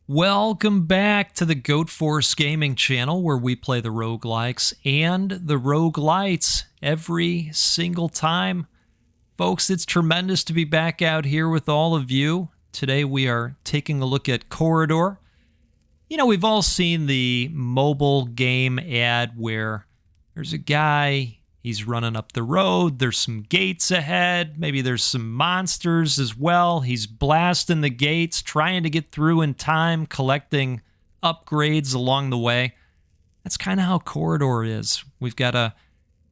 Welcome back to the Goat Force Gaming channel where we play the roguelikes and the roguelites every single time. Folks, it's tremendous to be back out here with all of you. Today we are taking a look at Korridor. You know, we've all seen the mobile game ad where there's a guy, he's running up the road, there's some gates ahead, maybe there's some monsters as well. He's blasting the gates, trying to get through in time, collecting upgrades along the way. That's kind of how Korridor is. We've got a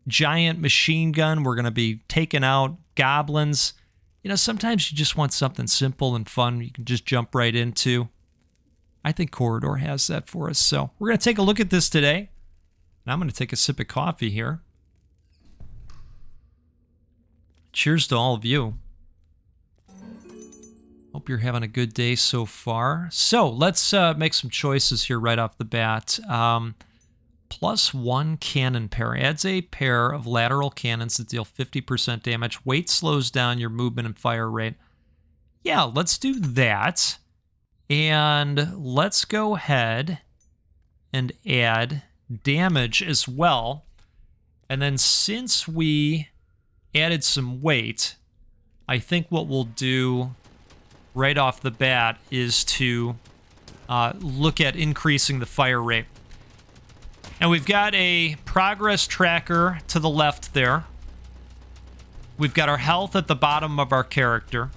giant machine gun. We're going to be taking out goblins. You know, sometimes you just want something simple and fun you can just jump right into. I think Korridor has that for us. So we're going to take a look at this today. And I'm going to take a sip of coffee here. Cheers to all of you. Hope you're having a good day so far. So let's make some choices here right off the bat. +1 cannon pair. Adds a pair of lateral cannons that deal 50% damage. Weight slows down your movement and fire rate. Yeah, let's do that. And let's go ahead and add damage as well. And then since we added some weight, I think what we'll do right off the bat is to look at increasing the fire rate. And we've got a progress tracker to the left there. We've got our health at the bottom of our character.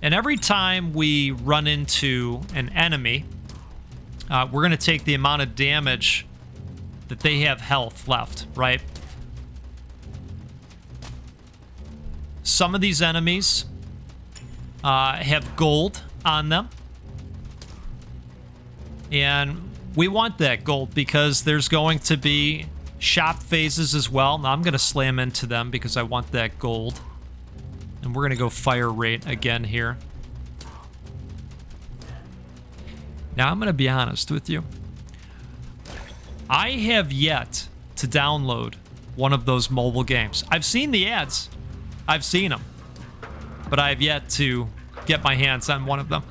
And every time we run into an enemy, we're going to take the amount of damage that they have health left, right? Some of these enemies have gold on them. And we want that gold because there's going to be shop phases as well. Now I'm going to slam into them because I want that gold. And we're going to go fire rate again here. Now I'm going to be honest with you. I have yet to download one of those mobile games. I've seen the ads. I've seen them. But I have yet to get my hands on one of them.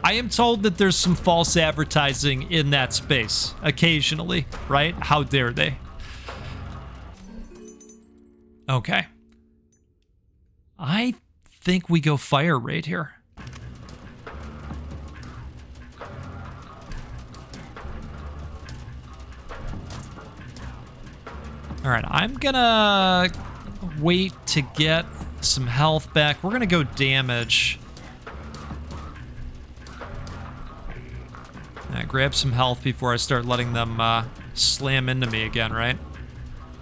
I am told that there's some false advertising in that space occasionally, right? How dare they? Okay. I think we go fire rate here. All right, I'm gonna wait to get some health back. We're gonna go damage. Grab some health before I start letting them slam into me again, right?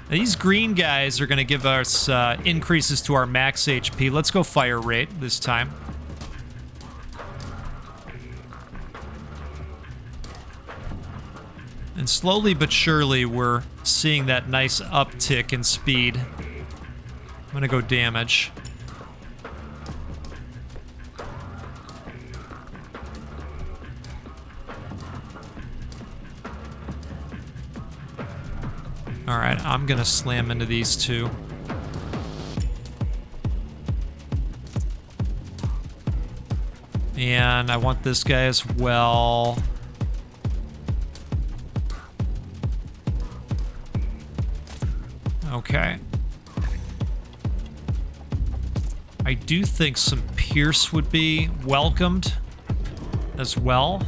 Now, these green guys are gonna give us increases to our max HP. Let's go fire rate this time. And slowly but surely, we're seeing that nice uptick in speed. I'm gonna go damage. All right, I'm gonna slam into these two. And I want this guy as well. Okay. I do think some pierce would be welcomed as well.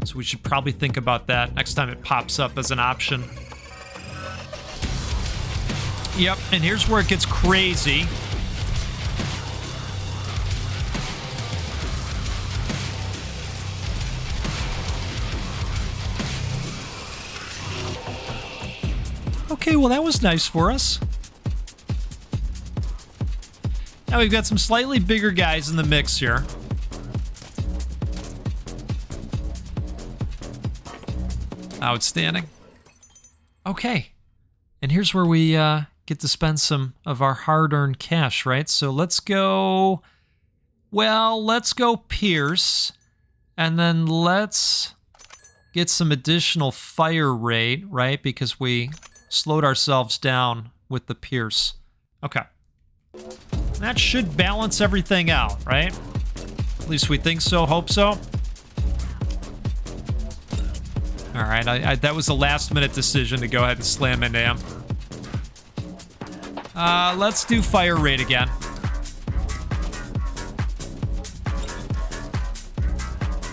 So we should probably think about that next time it pops up as an option. Yep, and here's where it gets crazy. Okay, well that was nice for us. Now we've got some slightly bigger guys in the mix here. Outstanding. Okay. And here's where we get to spend some of our hard-earned cash, right? So let's go... Well, let's go Pierce. And then let's get some additional fire rate, right? Because we slowed ourselves down with the Pierce. Okay. That should balance everything out, right? least we think so, hope so. All right, that was a last-minute decision to go ahead and slam into him. Let's do fire rate again.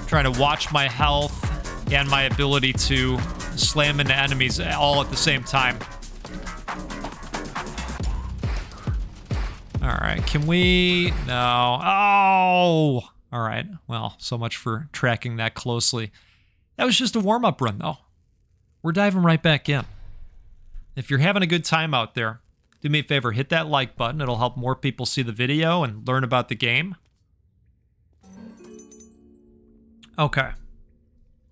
Trying to watch my health and my ability to slam into enemies all at the same time. All right, can we... No. Oh! All right, well, so much for tracking that closely. That was just a warm-up run, though. We're diving right back in. If you're having a good time out there, do me a favor, hit that like button. It'll help more people see the video and learn about the game. Okay.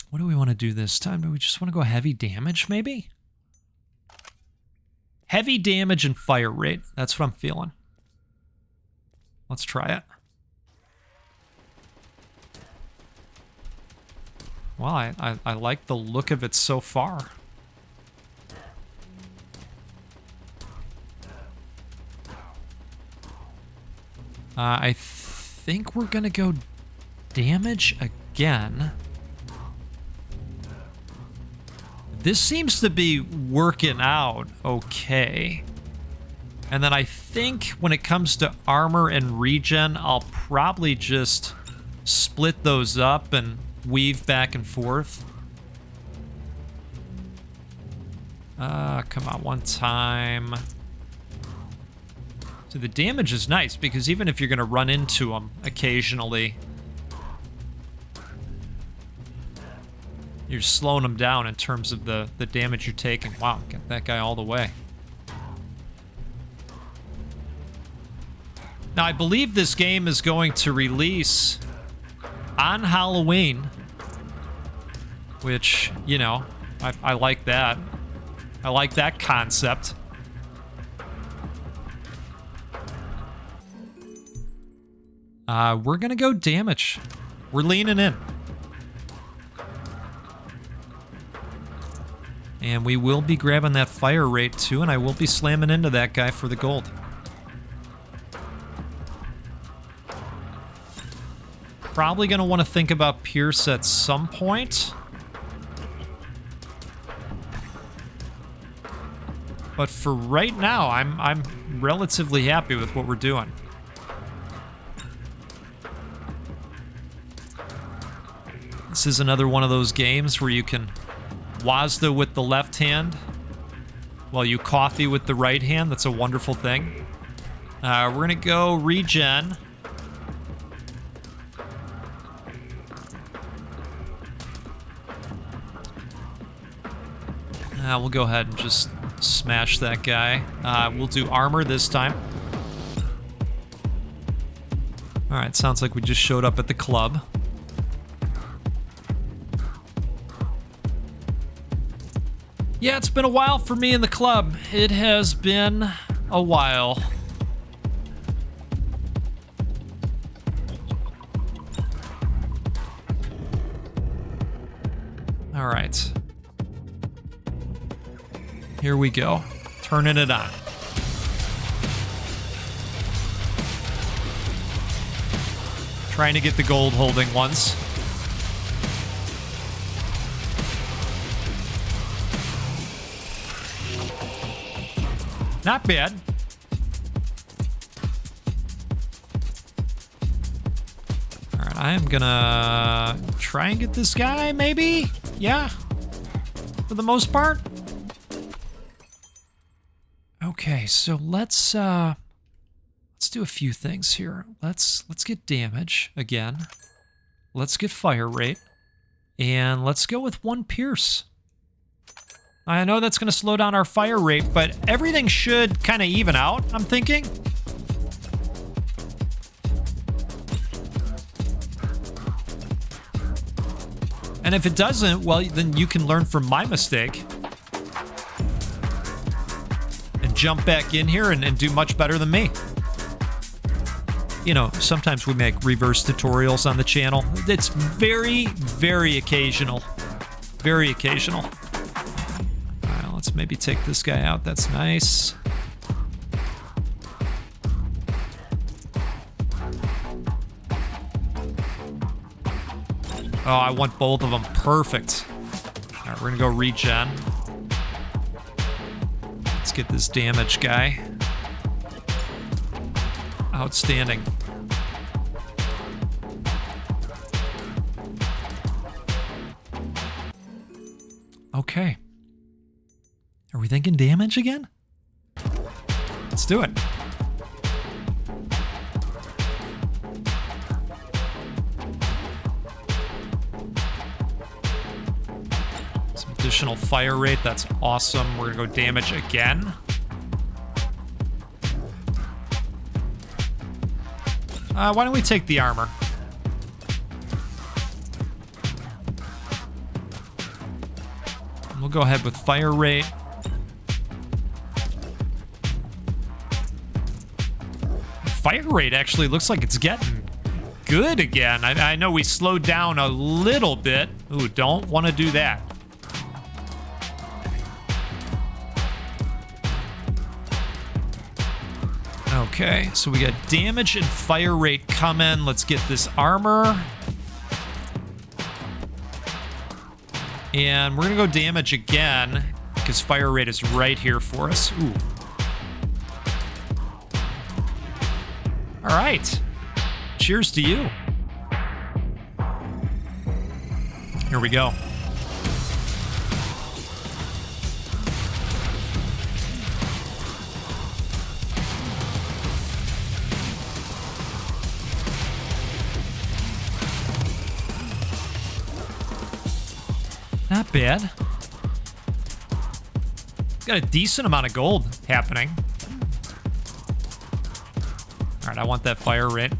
What do we want to do this time? Do we just want to go heavy damage, maybe? Heavy damage and fire rate. That's what I'm feeling. Let's try it. Well, I like the look of it so far. I think we're gonna go damage again. This seems to be working out okay. And then I think when it comes to armor and regen, I'll probably just split those up and weave back and forth. Come on, one time. So the damage is nice, because even if you're going to run into them occasionally, you're slowing them down in terms of the damage you're taking. Wow, get that guy all the way. Now, I believe this game is going to release on Halloween, which, you know, I like that. I like that concept. We're gonna go damage. We're leaning in. And we will be grabbing that fire rate too, and I will be slamming into that guy for the gold. Probably gonna want to think about Pierce at some point. But for right now, I'm relatively happy with what we're doing. This is another one of those games where you can Wazda with the left hand while you coffee with the right hand. That's a wonderful thing. We're gonna go regen. We'll go ahead and just smash that guy. We'll do armor this time. Alright, sounds like we just showed up at the club. Yeah, it's been a while for me in the club. It has been a while. Alright. Here we go. Turning it on. Trying to get the gold holding ones. Not bad. Alright, I am gonna try and get this guy, maybe? Yeah. For the most part. Okay, so let's do a few things here. Let's get damage again. Let's get fire rate. And let's go with one pierce. I know that's going to slow down our fire rate, but everything should kind of even out, I'm thinking. And if it doesn't, well, then you can learn from my mistake. And jump back in here and do much better than me. You know, sometimes we make reverse tutorials on the channel. It's very, very occasional. Very occasional. Let's maybe take this guy out. That's nice. Oh, I want both of them. Perfect. All right, we're gonna go regen. Let's get this damage guy. Outstanding. Okay. Are we thinking damage again? Let's do it. Some additional fire rate. That's awesome. We're gonna go damage again. Why don't we take the armor? We'll go ahead with fire rate. Fire rate actually looks like it's getting good again. I know we slowed down a little bit. Ooh, don't want to do that. Okay, so we got damage and fire rate coming. Let's get this armor. And we're gonna go damage again, because fire rate is right here for us. Ooh. All right. Cheers to you. Here we go. Not bad. Got a decent amount of gold happening. All right, I want that fire rate.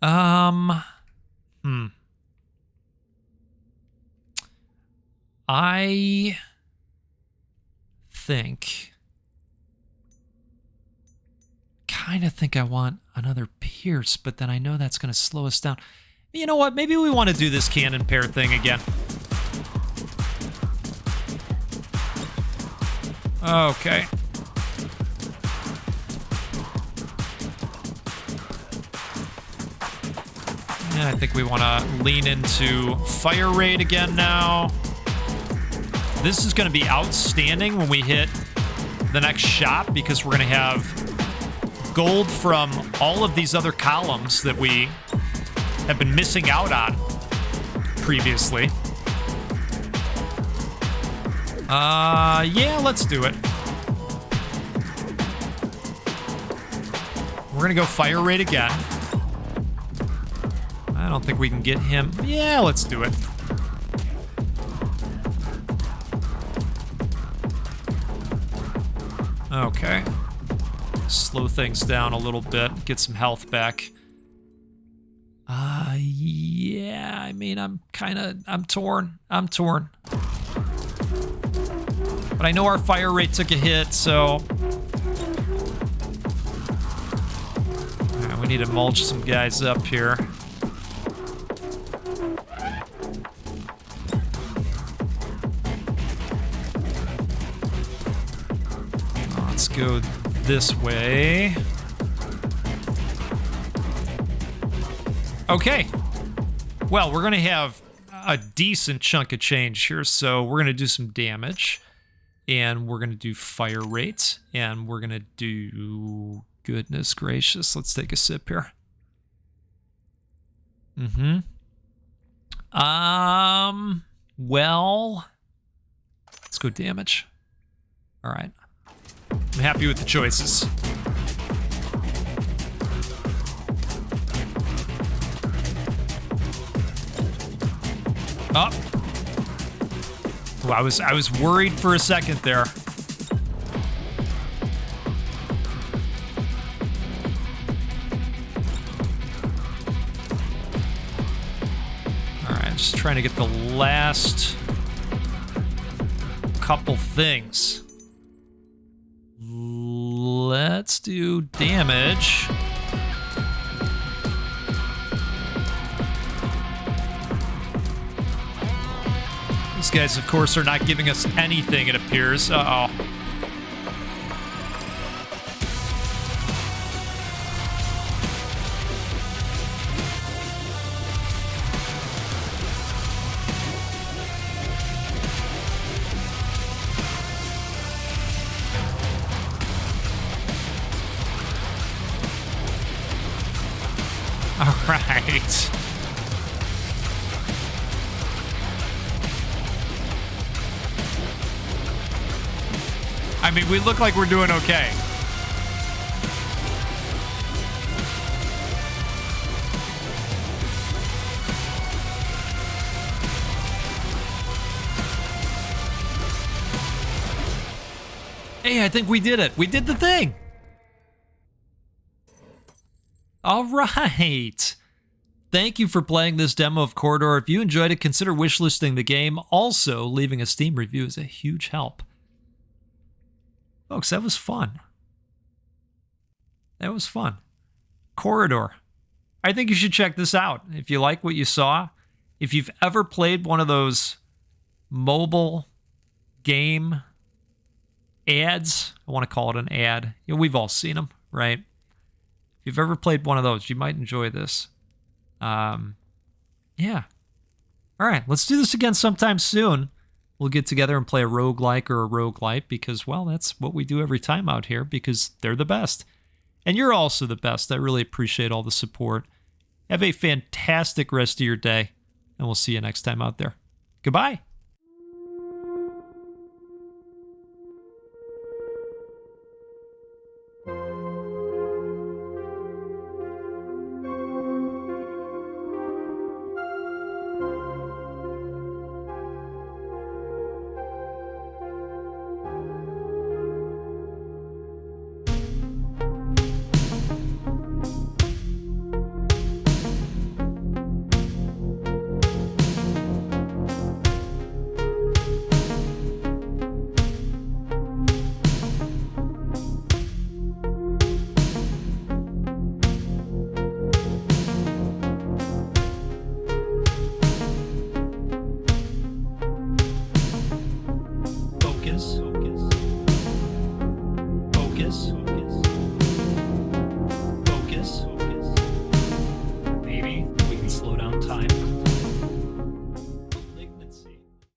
I kind of think I want another pierce, but then I know that's going to slow us down. You know what? Maybe we want to do this cannon pair thing again. Okay. Yeah, I think we want to lean into fire rate again now. This is going to be outstanding when we hit the next shop, because we're going to have gold from all of these other columns that we have been missing out on previously. Yeah, let's do it. We're gonna go fire rate again. I don't think we can get him. Yeah, let's do it. Okay. Slow things down a little bit, get some health back. Yeah, I mean, I'm torn. I'm torn. But I know our fire rate took a hit, so... Right, we need to mulch some guys up here. Let's go this way. Okay. Well, we're going to have a decent chunk of change here, so we're going to do some damage. And we're going to do fire rate. And we're going to do... Goodness gracious. Let's take a sip here. Well... Let's go damage. All right. I'm happy with the choices. Oh. Ooh, I was worried for a second there. All right, just trying to get the last couple things. Let's do damage. These guys, of course, are not giving us anything, it appears. Uh-oh. Right. I mean, we look like we're doing okay. Hey, I think we did it. We did the thing. All right. Thank you for playing this demo of Korridor. If you enjoyed it, consider wishlisting the game. Also, leaving a Steam review is a huge help. Folks, that was fun. That was fun. Korridor. I think you should check this out. If you like what you saw, if you've ever played one of those mobile game ads, I want to call it an ad. You know, we've all seen them, right? If you've ever played one of those, you might enjoy this. Yeah. All right, let's do this again sometime soon. We'll get together and play a roguelike or a roguelite because, well, that's what we do every time out here because they're the best. And you're also the best. I really appreciate all the support. Have a fantastic rest of your day, and we'll see you next time out there. Goodbye. Focus.